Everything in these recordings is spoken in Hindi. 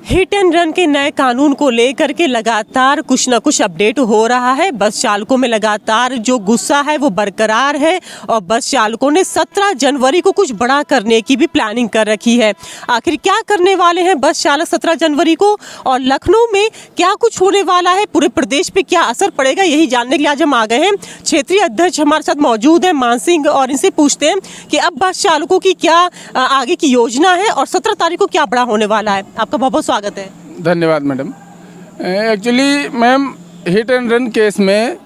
हिट एंड रन के नए कानून को लेकर के लगातार कुछ न कुछ अपडेट हो रहा है। बस चालकों में लगातार जो गुस्सा है वो बरकरार है और बस चालकों ने 17 जनवरी को कुछ बड़ा करने की भी प्लानिंग कर रखी है। आखिर क्या करने वाले हैं बस चालक 17 जनवरी को और लखनऊ में क्या कुछ होने वाला है, पूरे प्रदेश पे क्या असर पड़ेगा, यही जानने के लिए आज हम आ गए हैं। क्षेत्रीय अध्यक्ष हमारे साथ मौजूद है मान सिंह और इनसे पूछते हैं कि अब बस चालकों की क्या आगे की योजना है और 17 तारीख को क्या बड़ा होने वाला है। आपका बहुत बहुत स्वागत है। धन्यवाद madam. Actually ma'am, hit and run case में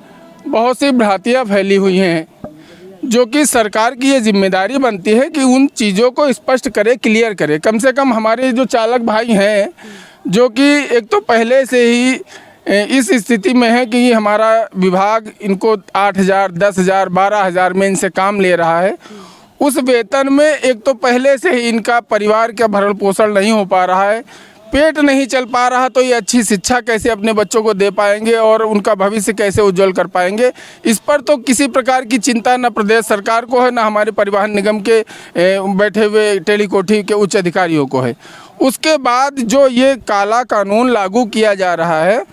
बहुत सी भ्रांतियाँ फैली हुई हैं, जो कि सरकार की ये जिम्मेदारी बनती है कि उन चीज़ों को स्पष्ट करे, क्लियर करे। कम से कम हमारे जो चालक भाई हैं, जो कि एक तो पहले से ही इस स्थिति में है कि हमारा विभाग इनको 8,000, 10,000, 12,000 में इनसे काम ले रहा है। उस वेतन में एक तो पहले से ही इनका परिवार का भरण पोषण नहीं हो पा रहा है, पेट नहीं चल पा रहा, तो ये अच्छी शिक्षा कैसे अपने बच्चों को दे पाएंगे और उनका भविष्य कैसे उज्जवल कर पाएंगे। इस पर तो किसी प्रकार की चिंता न प्रदेश सरकार को है, न हमारे परिवहन निगम के बैठे हुए टेलीकोठी के उच्च अधिकारियों को है। उसके बाद जो ये काला कानून लागू किया जा रहा है,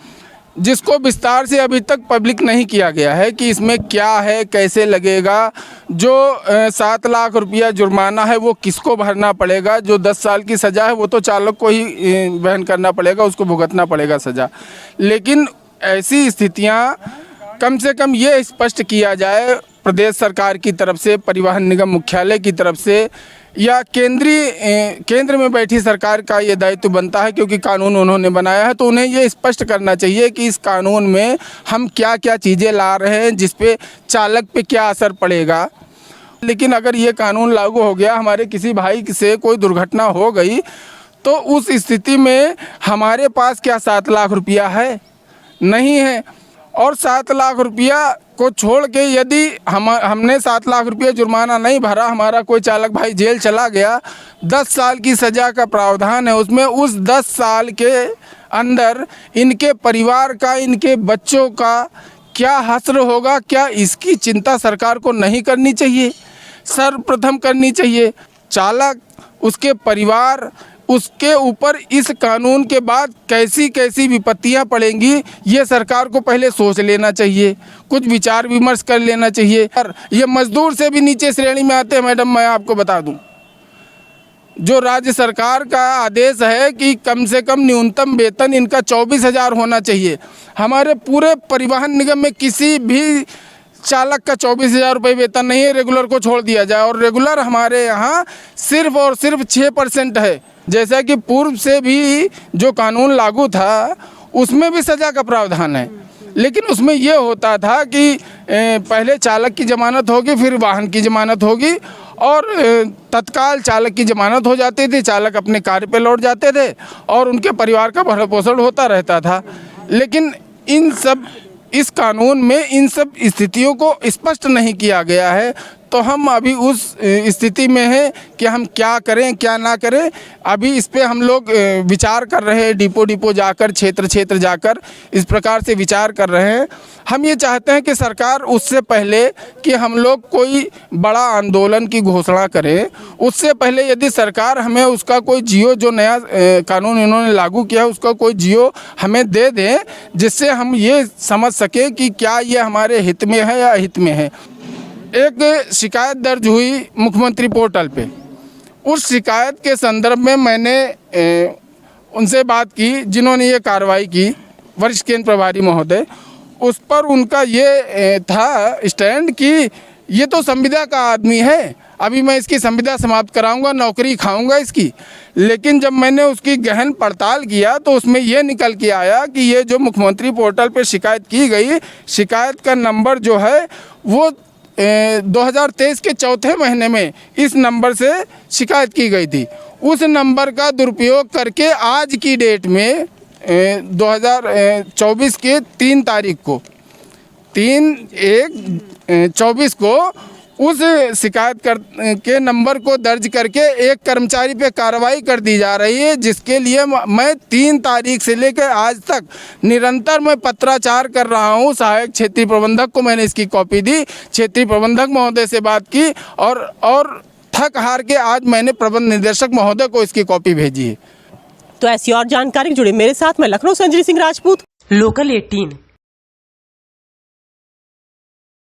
जिसको विस्तार से अभी तक पब्लिक नहीं किया गया है कि इसमें क्या है, कैसे लगेगा। जो 7 लाख रुपया जुर्माना है वो किसको भरना पड़ेगा, जो 10 साल की सज़ा है वो तो चालक को ही वहन करना पड़ेगा, उसको भुगतना पड़ेगा सज़ा। लेकिन ऐसी स्थितियां कम से कम ये स्पष्ट किया जाए प्रदेश सरकार की तरफ से, परिवहन निगम मुख्यालय की तरफ से, या केंद्र में बैठी सरकार का ये दायित्व बनता है, क्योंकि कानून उन्होंने बनाया है, तो उन्हें ये स्पष्ट करना चाहिए कि इस कानून में हम क्या क्या चीज़ें ला रहे हैं, जिस पे चालक पे क्या असर पड़ेगा। लेकिन अगर ये कानून लागू हो गया, हमारे किसी भाई से कोई दुर्घटना हो गई, तो उस स्थिति में हमारे पास क्या 7 लाख रुपया है? नहीं है। और 7 लाख रुपया को छोड़ के यदि हमने 7 लाख रुपया जुर्माना नहीं भरा, हमारा कोई चालक भाई जेल चला गया, 10 साल की सज़ा का प्रावधान है उसमें। उस 10 साल के अंदर इनके परिवार का, इनके बच्चों का क्या हश्र होगा? क्या इसकी चिंता सरकार को नहीं करनी चाहिए? सर्वप्रथम करनी चाहिए। चालक, उसके परिवार, उसके ऊपर इस कानून के बाद कैसी कैसी विपत्तियां पड़ेंगी, ये सरकार को पहले सोच लेना चाहिए, कुछ विचार विमर्श कर लेना चाहिए। और ये मजदूर से भी नीचे श्रेणी में आते हैं मैडम। मैं आपको बता दूं, जो राज्य सरकार का आदेश है कि कम से कम न्यूनतम वेतन इनका 24,000 होना चाहिए। हमारे पूरे परिवहन निगम में किसी भी चालक का 24,000 रुपये वेतन नहीं है, रेगुलर को छोड़ दिया जाए। और रेगुलर हमारे यहाँ सिर्फ और सिर्फ 6% है। जैसा कि पूर्व से भी जो कानून लागू था उसमें भी सज़ा का प्रावधान है, लेकिन उसमें ये होता था कि पहले चालक की ज़मानत होगी, फिर वाहन की ज़मानत होगी और तत्काल चालक की ज़मानत हो जाती थी, चालक अपने कार्य पे लौट जाते थे और उनके परिवार का भरण पोषण होता रहता था। लेकिन इस कानून में इन सब स्थितियों को स्पष्ट नहीं किया गया है, तो हम अभी उस स्थिति में हैं कि हम क्या करें क्या ना करें। अभी इस पे हम लोग विचार कर रहे हैं, डिपो जाकर, क्षेत्र जाकर इस प्रकार से विचार कर रहे हैं। हम ये चाहते हैं कि सरकार उससे पहले कि हम लोग कोई बड़ा आंदोलन की घोषणा करें, उससे पहले यदि सरकार हमें उसका कोई जियो, जो नया कानून इन्होंने लागू किया है, उसका कोई जियो हमें दे दें, जिससे हम ये समझ सकें कि क्या ये हमारे हित में है या अहित में है। एक शिकायत दर्ज हुई मुख्यमंत्री पोर्टल पे। उस शिकायत के संदर्भ में मैंने उनसे बात की, जिन्होंने ये कार्रवाई की, वरिष्ठ केंद्र प्रभारी महोदय। उस पर उनका ये था स्टैंड कि ये तो संविदा का आदमी है, अभी मैं इसकी संविदा समाप्त कराऊंगा, नौकरी खाऊंगा इसकी। लेकिन जब मैंने उसकी गहन पड़ताल किया तो उसमें ये निकल के आया कि ये जो मुख्यमंत्री पोर्टल पे शिकायत की गई, शिकायत का नंबर जो है वो 2023 के चौथे महीने में इस नंबर से शिकायत की गई थी। उस नंबर का दुरुपयोग करके आज की डेट में 2024 के 3 तारीख को, 3/1/24 को उस शिकायत के नंबर को दर्ज करके एक कर्मचारी पे कार्रवाई कर दी जा रही है, जिसके लिए मैं 3 तारीख से लेकर आज तक निरंतर मैं पत्राचार कर रहा हूं। सहायक क्षेत्रीय प्रबंधक को मैंने इसकी कॉपी दी, क्षेत्रीय प्रबंधक महोदय से बात की और थक हार के आज मैंने प्रबंध निदेशक महोदय को इसकी कॉपी भेजी है। तो ऐसी और जानकारी जुड़े मेरे साथ, मैं लखनऊ संजय सिंह राजपूत, लोकल 18।